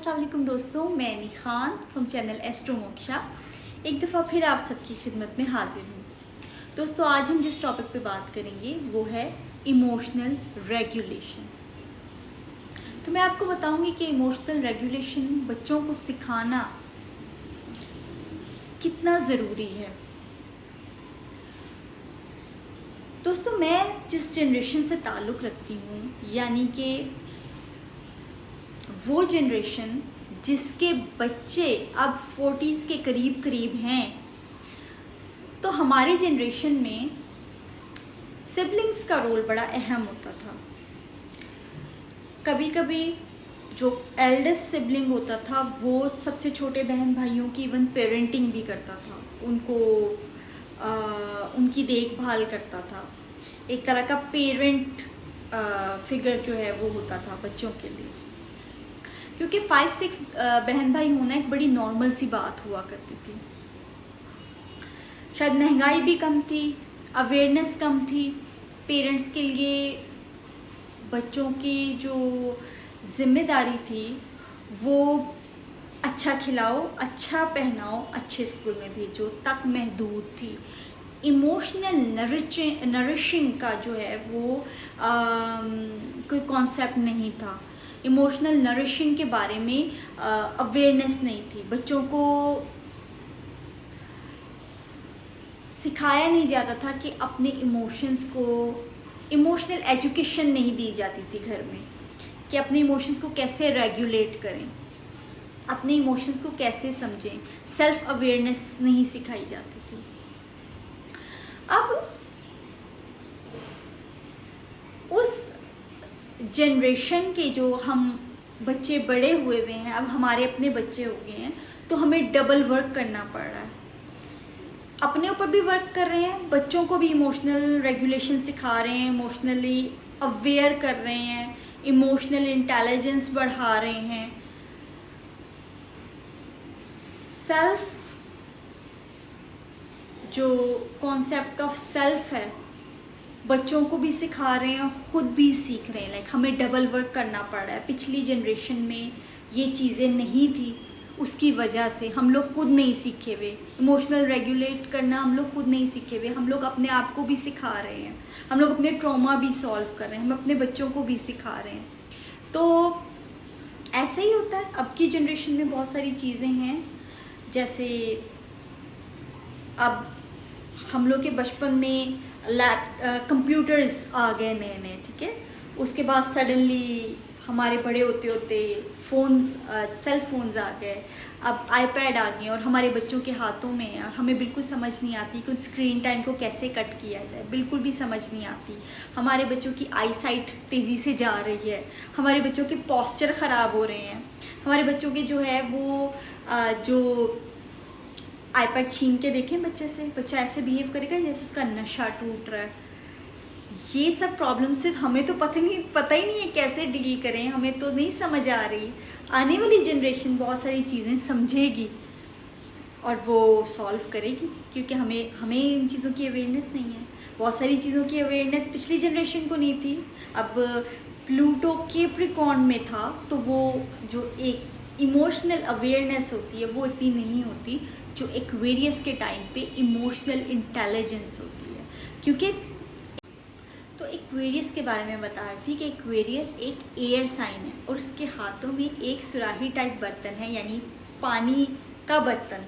अस्सलाम वालेकुम दोस्तों, मैं नी Khan from channel Astro Moksha एक दफ़ा फिर आप सबकी खिदमत में हाजिर हूँ। दोस्तों, आज हम जिस टॉपिक पे बात करेंगे वो है इमोशनल रेगुलेशन। तो मैं आपको बताऊंगी कि इमोशनल रेगुलेशन बच्चों को सिखाना कितना ज़रूरी है। दोस्तों, मैं जिस जनरेशन से ताल्लुक़ रखती हूँ, यानी कि वो जनरेशन जिसके बच्चे अब 40s के करीब हैं, तो हमारी जनरेशन में सिबलिंग्स का रोल बड़ा अहम होता था। कभी कभी जो एल्डेस्ट सिबलिंग होता था वो सबसे छोटे बहन भाइयों की इवन पेरेंटिंग भी करता था, उनको उनकी देखभाल करता था। एक तरह का पेरेंट फिगर जो है वो होता था बच्चों के लिए, क्योंकि 5-6 बहन भाई होना एक बड़ी नॉर्मल सी बात हुआ करती थी। शायद महंगाई भी कम थी, अवेयरनेस कम थी। पेरेंट्स के लिए बच्चों की जो जिम्मेदारी थी वो अच्छा खिलाओ, अच्छा पहनाओ, अच्छे स्कूल में भेजो तक महदूद थी। इमोशनल नरिशिंग का जो है वो कोई कॉन्सेप्ट नहीं था। इमोशनल नरिशिंग के बारे में अवेयरनेस नहीं थी। बच्चों को सिखाया नहीं जाता था कि अपने इमोशंस को, इमोशनल एजुकेशन नहीं दी जाती थी घर में कि अपने इमोशंस को कैसे रेगुलेट करें, अपने इमोशंस को कैसे समझें। सेल्फ अवेयरनेस नहीं सिखाई जाती थी। अब उस जनरेशन के जो हम बच्चे बड़े हुए हैं, अब हमारे अपने बच्चे हो गए हैं, तो हमें डबल वर्क करना पड़ रहा है। अपने ऊपर भी वर्क कर रहे हैं, बच्चों को भी इमोशनल रेगुलेशन सिखा रहे हैं, इमोशनली अवेयर कर रहे हैं, इमोशनल इंटेलिजेंस बढ़ा रहे हैं। सेल्फ, जो कॉन्सेप्ट ऑफ सेल्फ है, बच्चों को भी सिखा रहे हैं, खुद भी सीख रहे हैं। लाइक हमें डबल वर्क करना पड़ रहा है। पिछली जनरेशन में ये चीज़ें नहीं थी, उसकी वजह से हम लोग खुद नहीं सीखे हुए। इमोशनल रेगुलेट करना हम लोग खुद नहीं सीखे हुए। हम लोग अपने आप को भी सिखा रहे हैं, हम लोग अपने ट्रॉमा भी सॉल्व कर रहे हैं, हम अपने बच्चों को भी सिखा रहे हैं। तो ऐसा ही होता है। अब की जनरेशन में बहुत सारी चीज़ें हैं, जैसे अब हम लोग के बचपन में कंप्यूटर्स आ गए नए नए, ठीक है। उसके बाद सडनली हमारे बड़े होते होते फ़ोन्स, सेल फोन्स आ गए, अब आईपैड आ गए और हमारे बच्चों के हाथों में है। हमें बिल्कुल समझ नहीं आती कि स्क्रीन टाइम को कैसे कट किया जाए, बिल्कुल भी समझ नहीं आती। हमारे बच्चों की आई साइट तेज़ी से जा रही है, हमारे बच्चों के पॉस्चर ख़राब हो रहे हैं, हमारे बच्चों के जो है वो जो आईपैड छीन के देखें बच्चे से, बच्चा ऐसे बिहेव करेगा जैसे उसका नशा टूट रहा है। ये सब प्रॉब्लम से हमें तो पता ही नहीं है कैसे डील करें, हमें तो नहीं समझ आ रही। आने वाली जनरेशन बहुत सारी चीज़ें समझेगी और वो सॉल्व करेगी, क्योंकि हमें इन चीज़ों की अवेयरनेस नहीं है। बहुत सारी चीज़ों की अवेयरनेस पिछली जनरेशन को नहीं थी। अब प्लूटो कैप्रिकॉर्न में था, तो वो जो एक इमोशनल अवेयरनेस होती है वो इतनी नहीं होती जो एक्वेरियस के टाइम पे इमोशनल इंटेलिजेंस होती है। क्योंकि तो एक्वेरियस के बारे में बता रही थी कि एक्वेरियस एक एयर साइन है और उसके हाथों में एक सुराही टाइप बर्तन है, यानी पानी का बर्तन,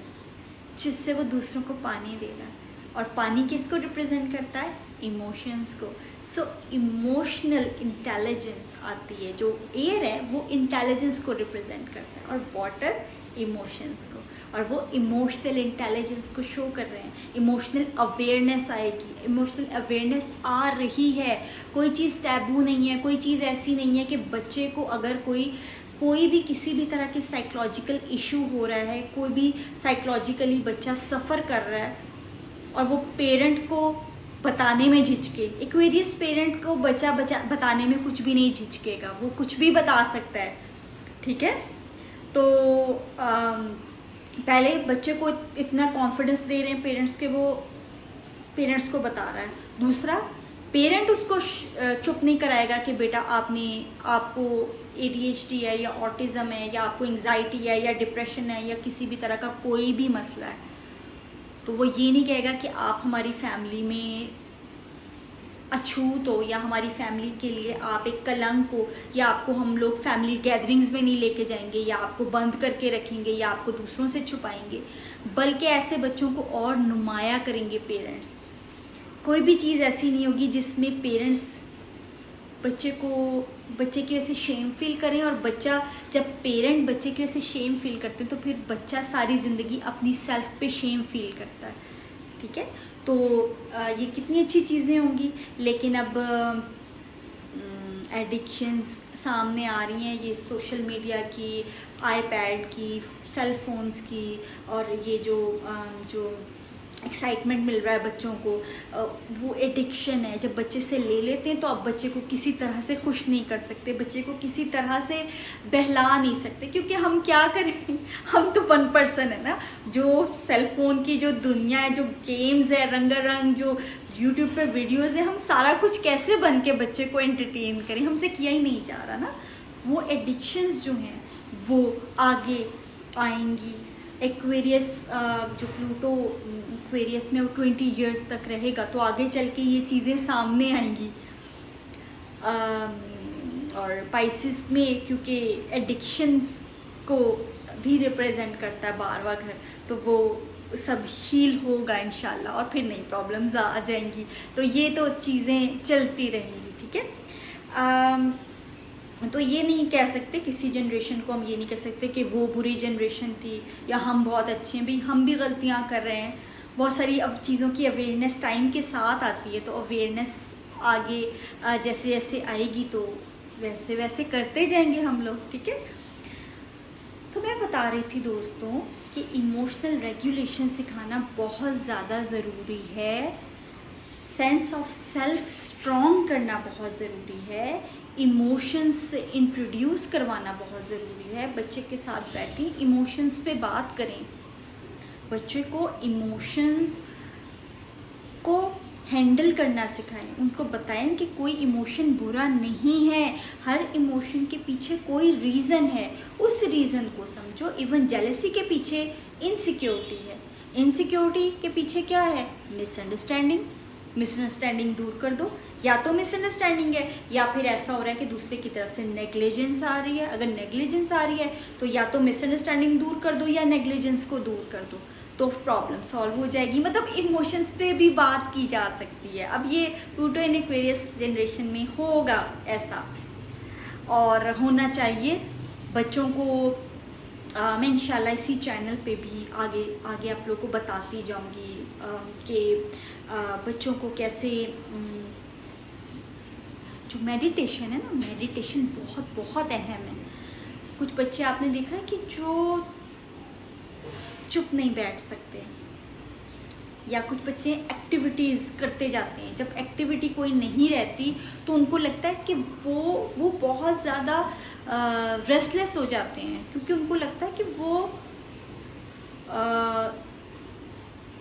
जिससे वो दूसरों को पानी दे रहा है। और पानी किसको रिप्रेजेंट करता है? इमोशंस को। सो इमोशनल इंटेलिजेंस आती है। जो एयर है वो इंटेलिजेंस को रिप्रेजेंट करता है और वाटर इमोशंस को, और वो इमोशनल इंटेलिजेंस को शो कर रहे हैं। इमोशनल अवेयरनेस आएगी, इमोशनल अवेयरनेस आ रही है। कोई चीज़ टैबू नहीं है, कोई चीज़ ऐसी नहीं है कि बच्चे को अगर कोई भी किसी भी तरह के साइकोलॉजिकल इशू हो रहा है, कोई भी साइकोलॉजिकली बच्चा सफ़र कर रहा है और वो पेरेंट को बताने में झिझके। एक्वेरियस पेरेंट को बच्चा बताने में कुछ भी नहीं झिझकेगा, वो कुछ भी बता सकता है, ठीक है। तो पहले बच्चे को इतना कॉन्फिडेंस दे रहे हैं पेरेंट्स के, वो पेरेंट्स को बता रहा है। दूसरा, पेरेंट उसको चुप नहीं कराएगा कि बेटा आपको ADHD है या ऑटिज़म है या आपको एंजाइटी है या डिप्रेशन है या किसी भी तरह का कोई भी मसला है, तो वो ये नहीं कहेगा कि आप हमारी फैमिली में अछूत हो या हमारी फैमिली के लिए आप एक कलंक हो, या आपको हम लोग फैमिली गैदरिंग्स में नहीं लेके जाएंगे या आपको बंद करके रखेंगे या आपको दूसरों से छुपाएंगे, बल्कि ऐसे बच्चों को और नुमाया करेंगे पेरेंट्स। कोई भी चीज़ ऐसी नहीं होगी जिसमें पेरेंट्स बच्चे की वजह से शेम फील करें, और बच्चा जब पेरेंट बच्चे की वजह से शेम फील करते हैं तो फिर बच्चा सारी ज़िंदगी अपनी सेल्फ पे शेम फील करता है। ठीक है, तो ये कितनी अच्छी चीज़ें होंगी, लेकिन अब एडिक्शंस सामने आ रही हैं, ये सोशल मीडिया की, आईपैड की, सेल फोन्स की, और ये जो एक्साइटमेंट मिल रहा है बच्चों को, वो एडिक्शन है। जब बच्चे से ले लेते हैं तो अब बच्चे को किसी तरह से खुश नहीं कर सकते, बच्चे को किसी तरह से बहला नहीं सकते, क्योंकि हम क्या करें, हम तो 1% है ना। जो सेल फोन की जो दुनिया है, जो गेम्स है रंगारंग, जो यूट्यूब पे वीडियोस है, हम सारा कुछ कैसे बन के बच्चे को एंटरटेन करें, हमसे किया ही नहीं जा रहा ना। वो एडिक्शंस जो हैं वो आगे आएंगी। एक्वेरियस जो प्लूटो एक्वेरियस में वो 20 इयर्स तक रहेगा, तो आगे चल के ये चीज़ें सामने आएंगी। और पाइसिस में क्योंकि एडिक्शंस को भी रिप्रेजेंट करता है 12वां घर, तो वो सब हील होगा इंशाल्लाह, और फिर नई प्रॉब्लम्स आ जाएंगी। तो ये तो चीज़ें चलती रहेंगी। ठीक है, तो ये नहीं कह सकते किसी जनरेशन को, हम ये नहीं कह सकते कि वो बुरी जनरेशन थी या हम बहुत अच्छे हैं। भाई हम भी गलतियां कर रहे हैं, बहुत सारी अब चीज़ों की अवेयरनेस टाइम के साथ आती है, तो अवेयरनेस आगे जैसे जैसे आएगी तो वैसे वैसे करते जाएंगे हम लोग। ठीक है, तो मैं बता रही थी दोस्तों कि इमोशनल रेगुलेशन सिखाना बहुत ज़्यादा ज़रूरी है, सेंस ऑफ सेल्फ स्ट्रॉन्ग करना बहुत ज़रूरी है, इमोशंस इंट्रोड्यूस करवाना बहुत ज़रूरी है। बच्चे के साथ बैठें, इमोशंस पे बात करें, बच्चे को इमोशंस को हैंडल करना सिखाएं, उनको बताएं कि कोई इमोशन बुरा नहीं है, हर इमोशन के पीछे कोई रीज़न है, उस रीज़न को समझो। इवन जेलसी के पीछे इनसिक्योरिटी है, इनसिक्योरिटी के पीछे क्या है, मिसअंडरस्टैंडिंग। मिसअंडरस्टैंडिंग दूर कर दो, या तो मिसअंडरस्टैंडिंग है या फिर ऐसा हो रहा है कि दूसरे की तरफ से नेग्लिजेंस आ रही है। अगर नेग्लिजेंस आ रही है तो या तो मिसअंडरस्टैंडिंग दूर कर दो या नेग्लिजेंस को दूर कर दो, तो प्रॉब्लम सॉल्व हो जाएगी। मतलब इमोशंस पे भी बात की जा सकती है। अब ये प्लूटो इन एक्वेरियस जनरेशन में होगा ऐसा, और होना चाहिए बच्चों को। मैं इंशाल्लाह इसी चैनल पे भी आगे आगे आप लोगों को बताती जाऊंगी कि बच्चों को कैसे जो मेडिटेशन है ना, मेडिटेशन बहुत बहुत अहम है। कुछ बच्चे आपने देखा है कि जो चुप नहीं बैठ सकते, या कुछ बच्चे एक्टिविटीज़ करते जाते हैं, जब एक्टिविटी कोई नहीं रहती तो उनको लगता है कि वो बहुत ज़्यादा रेस्टलेस हो जाते हैं, क्योंकि उनको लगता है कि वो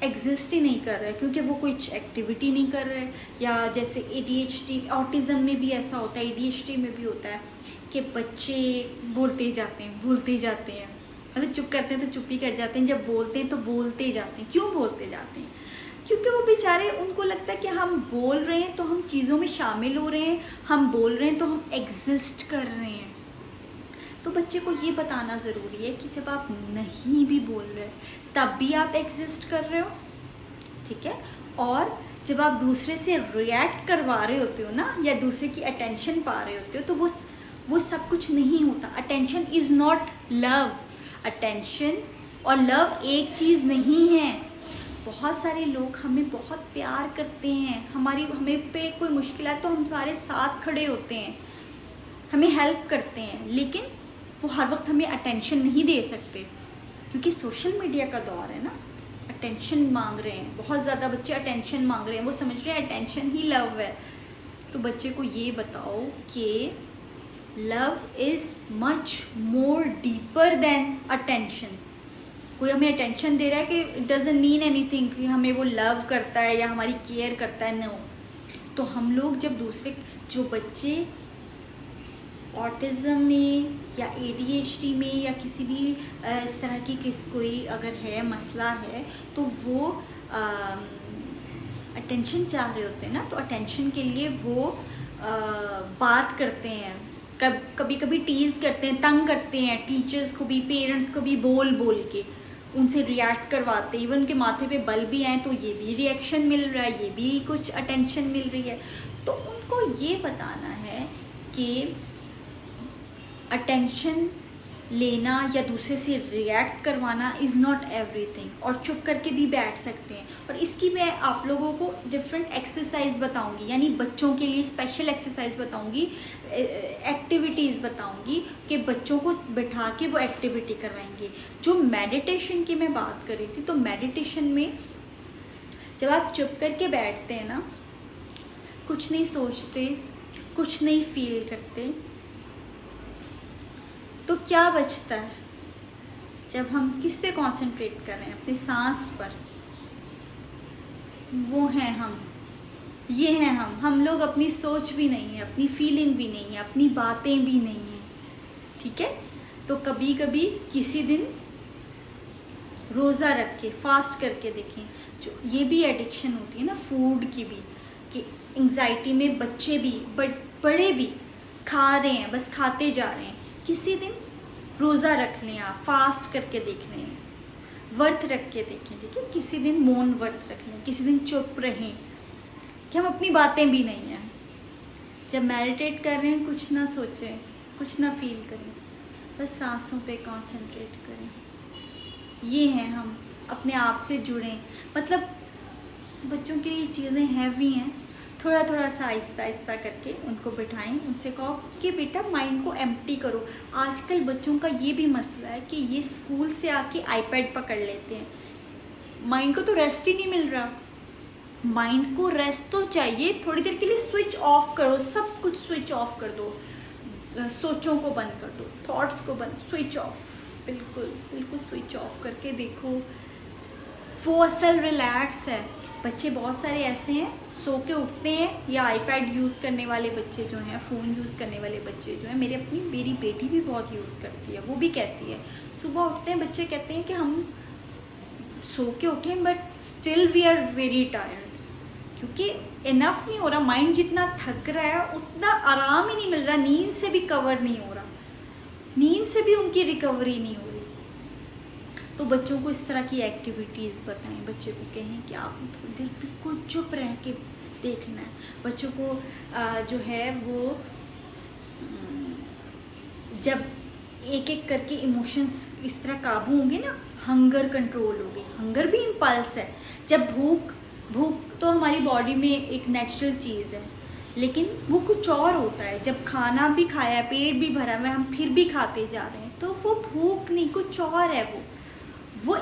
एग्जिस्ट ही नहीं कर रहे, क्योंकि वो कोई एक्टिविटी नहीं कर रहे। या जैसे ADHD, ऑटिज़म में भी ऐसा होता है, ADHD में भी होता है कि बच्चे बोलते जाते हैं, भूलते जाते हैं, मतलब चुप करते हैं तो चुप ही कर जाते हैं, जब बोलते हैं तो बोलते जाते हैं। क्यों बोलते जाते हैं? क्योंकि वो बेचारे, उनको लगता है कि हम बोल रहे हैं तो हम चीज़ों में शामिल हो रहे हैं, हम बोल रहे हैं तो हम एग्जिस्ट कर रहे हैं। तो बच्चे को ये बताना ज़रूरी है कि जब आप नहीं भी बोल रहे तब भी आप एग्जिस्ट कर रहे हो। ठीक है, और जब आप दूसरे से रिएक्ट करवा रहे होते हो ना, या दूसरे की अटेंशन पा रहे होते हो, तो वो सब कुछ नहीं होता। Attention is not love. Attention और लव एक चीज़ नहीं है। बहुत सारे लोग हमें बहुत प्यार करते हैं, हमें पे कोई मुश्किल है तो हम सारे साथ खड़े होते हैं, हमें हेल्प करते हैं, लेकिन वो हर वक्त हमें अटेंशन नहीं दे सकते, क्योंकि सोशल मीडिया का दौर है ना। अटेंशन मांग रहे हैं, बहुत ज़्यादा बच्चे अटेंशन मांग रहे हैं, वो समझ रहे हैं अटेंशन ही लव है। तो बच्चे को ये बताओ कि love is much more deeper than attention. कोई हमें अटेंशन दे रहा है कि इट डजंट मीन एनीथिंग कि हमें वो लव करता है या हमारी केयर करता है, नो। तो हम लोग जब दूसरे, जो बच्चे ऑटिज़म में या ADHD में या किसी भी इस तरह की कोई अगर है मसला है, तो वो अटेंशन चाह रहे होते हैं ना, तो अटेंशन के लिए वो बात करते हैं, कभी कभी टीज़ करते हैं, तंग करते हैं टीचर्स को भी, पेरेंट्स को भी, बोल बोल के उनसे रिएक्ट करवाते हैं। इवन उनके माथे पे बल भी आए तो ये भी रिएक्शन मिल रहा है, ये भी कुछ अटेंशन मिल रही है। तो उनको ये बताना है कि अटेंशन लेना या दूसरे से रिएक्ट करवाना इज़ नॉट एवरीथिंग, और चुप करके भी बैठ सकते हैं। और इसकी मैं आप लोगों को डिफरेंट एक्सरसाइज बताऊंगी, यानी बच्चों के लिए स्पेशल एक्सरसाइज बताऊंगी, एक्टिविटीज़ बताऊंगी कि बच्चों को बिठा के वो एक्टिविटी करवाएंगे। जो मेडिटेशन की मैं बात कर रही थी, तो मेडिटेशन में जब आप चुप करके बैठते हैं ना, कुछ नहीं सोचते, कुछ नहीं फील करते, तो क्या बचता है? जब हम किस पे कंसंट्रेट कर रहे हैं? अपनी सांस पर। वो हैं हम, ये हैं हम लोग अपनी सोच भी नहीं है, अपनी फीलिंग भी नहीं है, अपनी बातें भी नहीं है, ठीक है। तो कभी कभी किसी दिन रोज़ा रख के फास्ट करके देखें। जो ये भी एडिक्शन होती है ना फूड की भी, कि एंग्जाइटी में बच्चे भी बड़े भी खा रहे हैं, बस खाते जा रहे हैं। किसी दिन रोज़ा रख लें, आप फास्ट करके देख लें, व्रत रख के देखें, ठीक है। किसी दिन मौन व्रत रख लें, किसी दिन चुप रहें कि हम अपनी बातें भी नहीं हैं। जब मेडिटेट कर रहे हैं, कुछ ना सोचें, कुछ ना फील करें, बस सांसों पे कंसंट्रेट करें। ये हैं हम, अपने आप से जुड़ें। मतलब बच्चों के लिए चीज़ें हैवी हैं, थोड़ा थोड़ा सा आहिस्ता आहिस्ता करके उनको बिठाएं, उनसे कहो कि बेटा माइंड को एम्प्टी करो। आजकल बच्चों का ये भी मसला है कि ये स्कूल से आके आईपैड पकड़ लेते हैं, माइंड को तो रेस्ट ही नहीं मिल रहा। माइंड को रेस्ट तो चाहिए, थोड़ी देर के लिए स्विच ऑफ करो, सब कुछ स्विच ऑफ कर दो, सोचों को बंद कर दो, थॉट्स को बंद, स्विच ऑफ, बिल्कुल बिल्कुल स्विच ऑफ करके देखो, वो असल रिलैक्स है। बच्चे बहुत सारे ऐसे हैं सो के उठते हैं, या आईपैड यूज़ करने वाले बच्चे जो हैं, फ़ोन यूज़ करने वाले बच्चे जो हैं, मेरी बेटी भी बहुत यूज़ करती है, वो भी कहती है सुबह उठते हैं बच्चे कहते हैं कि हम सो के उठे but still we are very tired, क्योंकि इनफ नहीं हो रहा, माइंड जितना थक रहा है उतना आराम ही नहीं मिल रहा, नींद से भी कवर नहीं हो रहा, नींद से भी उनकी रिकवरी नहीं हो रही। तो बच्चों को इस तरह की एक्टिविटीज़ बताएं, बच्चे को कहें कि आप थोड़ी देर बिल्कुल चुप रह के देखना है। बच्चों को जो है वो जब एक एक करके इमोशंस इस तरह काबू होंगे ना, हंगर कंट्रोल होगी, हंगर भी इम्पल्स है। जब भूख तो हमारी बॉडी में एक नेचुरल चीज़ है, लेकिन वो कुछ और होता है। जब खाना भी खाया, पेट भी भरा हुआ है, हम फिर भी खाते जा रहे हैं, तो वो भूख नहीं, कुछ और है। वो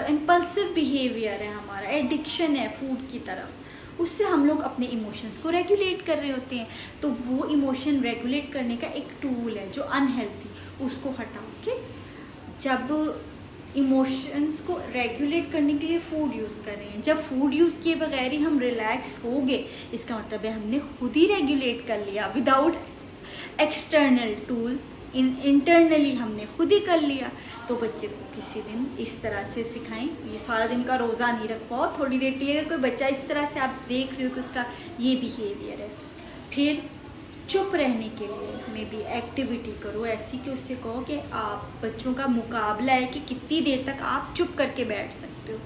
इम्पल्सिव बिहेवियर है हमारा, एडिक्शन है फूड की तरफ। उससे हम लोग अपने इमोशंस को रेगुलेट कर रहे होते हैं। तो वो इमोशन रेगुलेट करने का एक टूल है जो अनहेल्थी, उसको हटा के जब इमोशंस को रेगुलेट करने के लिए फूड यूज़ कर रहे हैं, जब फूड यूज़ किए बगैर ही हम रिलैक्स हो गए, इसका मतलब है हमने खुद ही रेगुलेट कर लिया, विदाउट एक्सटर्नल टूल, इंटरनली हमने खुद ही कर लिया। तो बच्चे को किसी दिन इस तरह से सिखाएं, ये सारा दिन का रोज़ा नहीं रख पाओ, थोड़ी देर के लिए। अगर कोई बच्चा इस तरह से आप देख रहे हो कि उसका ये बिहेवियर है, फिर चुप रहने के लिए में भी एक्टिविटी करो ऐसी कि उससे कहो कि आप, बच्चों का मुकाबला है कि कितनी देर तक आप चुप करके बैठ सकते हो।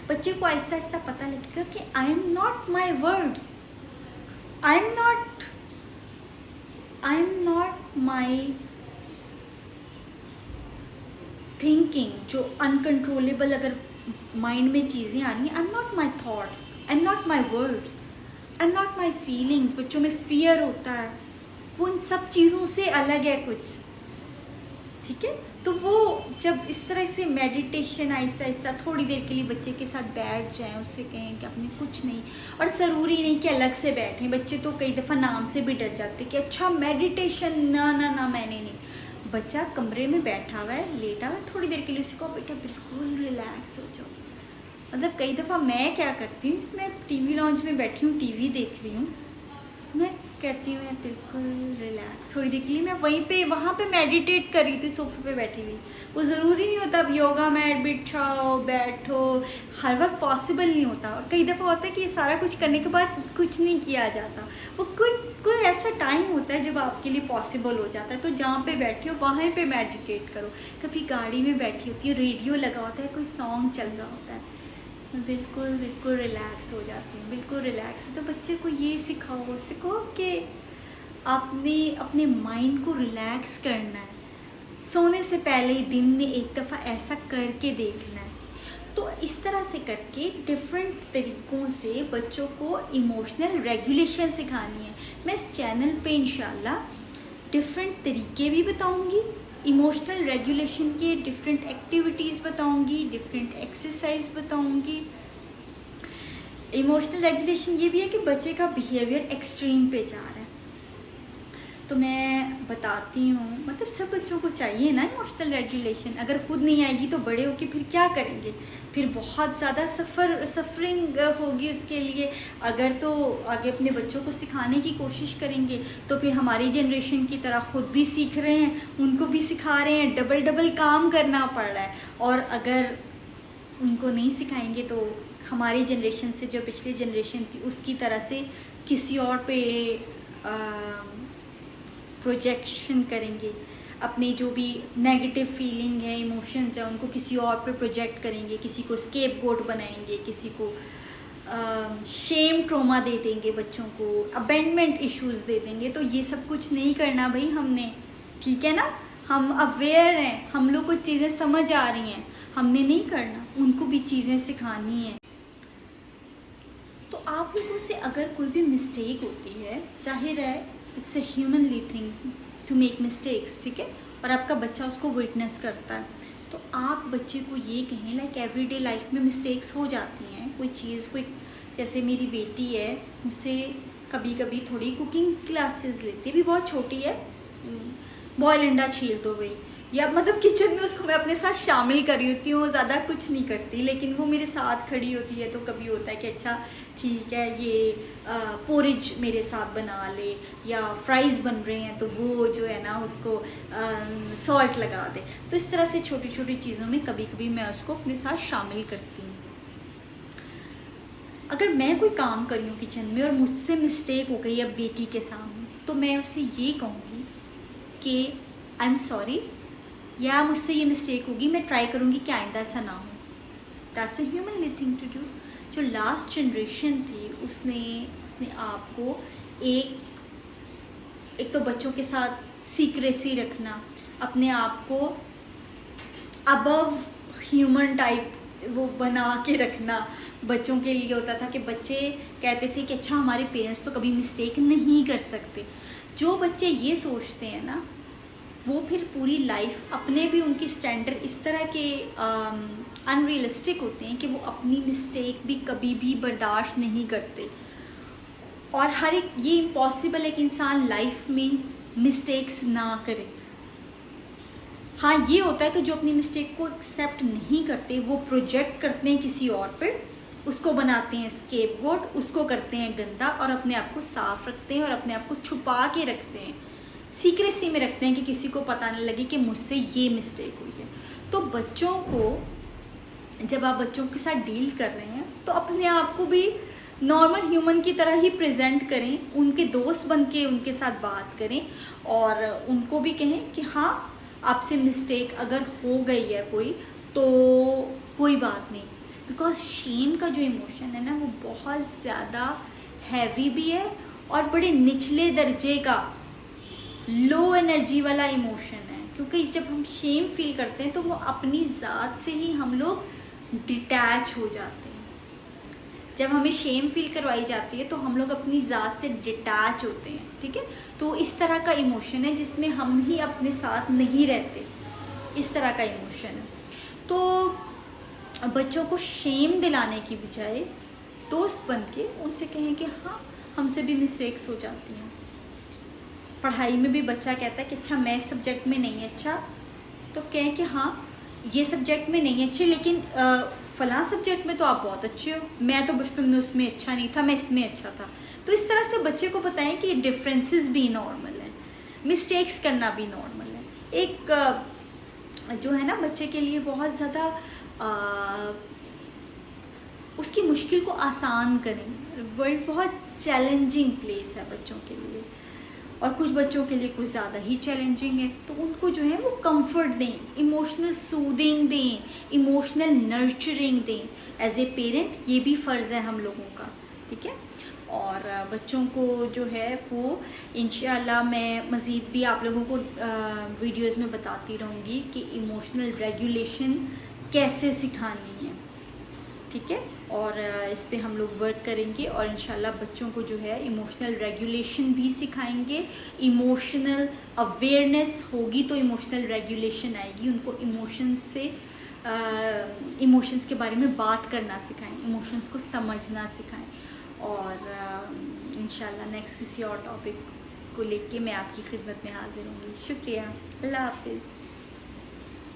बच्चे को आहिस्ता आहिस्ता पता लगेगा कि I am not my words, I am not my thinking. जो अनकंट्रोलेबल अगर माइंड में चीज़ें आ रही हैं, I am not my thoughts, I am not my words, I am not my feelings. बच्चों में फियर होता है, वो उन सब चीज़ों से अलग है कुछ, ठीक है। तो वो जब इस तरह से मेडिटेशन आहिस्ता आहिस्ता थोड़ी देर के लिए बच्चे के साथ बैठ जाएं, उससे कहें कि आपने कुछ नहीं, और ज़रूरी नहीं कि अलग से बैठें। बच्चे तो कई दफ़ा नाम से भी डर जाते कि अच्छा मेडिटेशन, ना ना ना मैंने नहीं। बच्चा कमरे में बैठा हुआ है, लेटा हुआ है, थोड़ी देर के लिए उसको बेटा बिल्कुल रिलैक्स हो जाओ। मतलब कई दफ़ा मैं क्या करती हूँ, मैं टीवी लॉन्च में बैठी हूँ, टीवी देख रही हूँ, मैं कहती हूँ मैं बिल्कुल रिलैक्स। थोड़ी देर के लिए मैं वहाँ पे मेडिटेट कर रही थी, सोफे पे बैठी हुई। वो ज़रूरी नहीं होता अब योगा मैट बिछाओ बैठो, हर वक्त पॉसिबल नहीं होता। और कई दफ़ा होता है कि सारा कुछ करने के बाद कुछ नहीं किया जाता। वो कोई ऐसा टाइम होता है जब आपके लिए पॉसिबल हो जाता है। तो जहाँ पे बैठे हो वहाँ पे मेडिटेट करो। कभी गाड़ी में बैठी होती है, रेडियो लगा होता है, कोई सॉन्ग चल रहा होता है, बिल्कुल रिलैक्स हो जाती हूँ, बिल्कुल रिलैक्स। तो बच्चे को ये सिखाओ कि आपने अपने माइंड को रिलैक्स करना है। सोने से पहले दिन में एक दफ़ा ऐसा करके देखना है। तो इस तरह से करके डिफरेंट तरीक़ों से बच्चों को इमोशनल रेगुलेशन सिखानी है। मैं इस चैनल पे इंशाल्लाह डिफरेंट तरीके भी बताऊंगी, इमोशनल रेगुलेशन के डिफरेंट एक्टिविटीज़ बताऊंगी, डिफरेंट एक्सरसाइज बताऊंगी। इमोशनल रेगुलेशन ये भी है कि बच्चे का बिहेवियर एक्सट्रीम पे जा रहा है, तो मैं बताती हूँ। मतलब सब बच्चों को चाहिए ना इमोशनल रेगुलेशन। अगर खुद नहीं आएगी तो बड़े होके फिर क्या करेंगे? फिर बहुत ज़्यादा सफरिंग होगी उसके लिए। अगर तो आगे अपने बच्चों को सिखाने की कोशिश करेंगे तो फिर हमारी जनरेशन की तरह खुद भी सीख रहे हैं, उनको भी सिखा रहे हैं, डबल काम करना पड़ रहा है। और अगर उनको नहीं सिखाएंगे तो हमारी जनरेशन से जो पिछली जनरेशन थी उसकी तरह से किसी और पे प्रोजेक्शन करेंगे। अपनी जो भी नेगेटिव फीलिंग है, इमोशंस है, उनको किसी और पे प्रोजेक्ट करेंगे, किसी को स्केपगोट बनाएंगे, किसी को शेम ट्रोमा दे देंगे, बच्चों को अबेंडमेंट इश्यूज दे देंगे। तो ये सब कुछ नहीं करना भाई हमने, ठीक है ना? हम अवेयर हैं, हम लोग को चीज़ें समझ आ रही हैं, हमने नहीं करना, उनको भी चीज़ें सिखानी है। तो आप लोगों से अगर कोई भी मिस्टेक होती है, जाहिर है it's a humanly thing to make mistakes, ठीक है? और आपका बच्चा उसको विटनेस करता है, तो आप बच्चे को ये कहें लाइक एवरीडे लाइफ में मिस्टेक्स हो जाती हैं। कोई चीज़, कोई जैसे मेरी बेटी है, मुझसे कभी कभी थोड़ी कुकिंग क्लासेस लेती है, भी बहुत छोटी है, बॉयल अंडा छील दो भाई, या मतलब किचन में उसको मैं अपने साथ शामिल करी होती हूँ, ज़्यादा कुछ नहीं करती, लेकिन वो मेरे साथ खड़ी होती है। तो कभी होता है कि अच्छा ठीक है ये पोरिज मेरे साथ बना ले, या फ्राइज़ बन रहे हैं तो वो जो है ना उसको सॉल्ट लगा दे। तो इस तरह से छोटी छोटी चीज़ों में कभी कभी मैं उसको अपने साथ शामिल करती हूँ। अगर मैं कोई काम करी हूँ किचन में और मुझसे मिस्टेक हो गई अब बेटी के सामने, तो मैं उसे ये कहूँगी कि आई एम सॉरी, या मुझसे ये मिस्टेक होगी, मैं ट्राई करूँगी कि आइंदा ऐसा ना हो। That's a humanly thing to do. जो लास्ट जनरेशन थी उसने अपने आप को एक तो बच्चों के साथ सीक्रेसी रखना, अपने आप को अबव ह्यूमन टाइप वो बना के रखना। बच्चों के लिए होता था कि बच्चे कहते थे कि अच्छा हमारे पेरेंट्स तो कभी मिस्टेक नहीं कर सकते। जो बच्चे ये सोचते हैं ना, वो फिर पूरी लाइफ अपने भी उनकी स्टैंडर्ड इस तरह के अनरियलिस्टिक होते हैं कि वो अपनी मिस्टेक भी कभी भी बर्दाश्त नहीं करते। और हर एक ये इम्पॉसिबल है कि इंसान लाइफ में मिस्टेक्स ना करे। हाँ, ये होता है कि जो अपनी मिस्टेक को एक्सेप्ट नहीं करते वो प्रोजेक्ट करते हैं किसी और पे, उसको बनाते हैं स्केपगोट, उसको करते हैं गंदा और अपने आप को साफ रखते हैं और अपने आप को छुपा के रखते हैं, सीक्रेसी में रखते हैं कि किसी को पता नहीं लगे कि मुझसे ये मिस्टेक हुई है। तो बच्चों को, जब आप बच्चों के साथ डील कर रहे हैं तो अपने आप को भी नॉर्मल ह्यूमन की तरह ही प्रेजेंट करें, उनके दोस्त बन के उनके साथ बात करें और उनको भी कहें कि हाँ आपसे मिस्टेक अगर हो गई है कोई तो कोई बात नहीं। बिकॉज शेम का जो इमोशन है ना वो बहुत ज़्यादा हैवी भी है और बड़े निचले दर्जे का लो एनर्जी वाला इमोशन है। क्योंकि जब हम शेम फील करते हैं तो वो अपनी ज़ात से ही हम लोग डिटैच हो जाते हैं। जब हमें शेम फील करवाई जाती है तो हम लोग अपनी ज़ात से डिटैच होते हैं, ठीक है? तो इस तरह का इमोशन है जिसमें हम ही अपने साथ नहीं रहते, इस तरह का इमोशन है। तो बच्चों को शेम दिलाने की बजाय दोस्त बन के उनसे कहें कि हाँ हमसे भी मिस्टेक्स हो जाती हैं। पढ़ाई में भी बच्चा कहता है कि अच्छा मैं इस सब्जेक्ट में नहीं अच्छा, तो कहें कि हाँ ये सब्जेक्ट में नहीं अच्छे लेकिन फ़लाँ सब्जेक्ट में तो आप बहुत अच्छे हो, मैं तो बचपन में उसमें अच्छा नहीं था, मैं इसमें अच्छा था। तो इस तरह से बच्चे को बताएं कि डिफरेंसेस भी नॉर्मल है, मिस्टेक्स करना भी नॉर्मल है। एक जो है ना बच्चे के लिए बहुत ज़्यादा उसकी मुश्किल को आसान करें। वर्ल्ड बहुत चैलेंजिंग प्लेस है बच्चों के लिए, और कुछ बच्चों के लिए कुछ ज़्यादा ही चैलेंजिंग है। तो उनको जो है वो कंफर्ट दें, इमोशनल सूदिंग दें, इमोशनल नर्चरिंग दें। एज ए पेरेंट ये भी फ़र्ज़ है हम लोगों का, ठीक है। और बच्चों को जो है वो इंशाल्लाह मैं मज़ीद भी आप लोगों को वीडियोस में बताती रहूँगी कि इमोशनल रेगुलेशन कैसे सिखानी है, ठीक है। और इस पे हम लोग वर्क करेंगे और इंशाल्लाह बच्चों को जो है इमोशनल रेगुलेशन भी सिखाएंगे। इमोशनल अवेयरनेस होगी तो इमोशनल रेगुलेशन आएगी। उनको इमोशंस के बारे में बात करना सिखाएं, इमोशंस को समझना सिखाएं। और इंशाल्लाह नेक्स्ट किसी और टॉपिक को लेके मैं आपकी खिदमत में हाजिर होंगी। शुक्रिया, अल्लाह हाफिज़।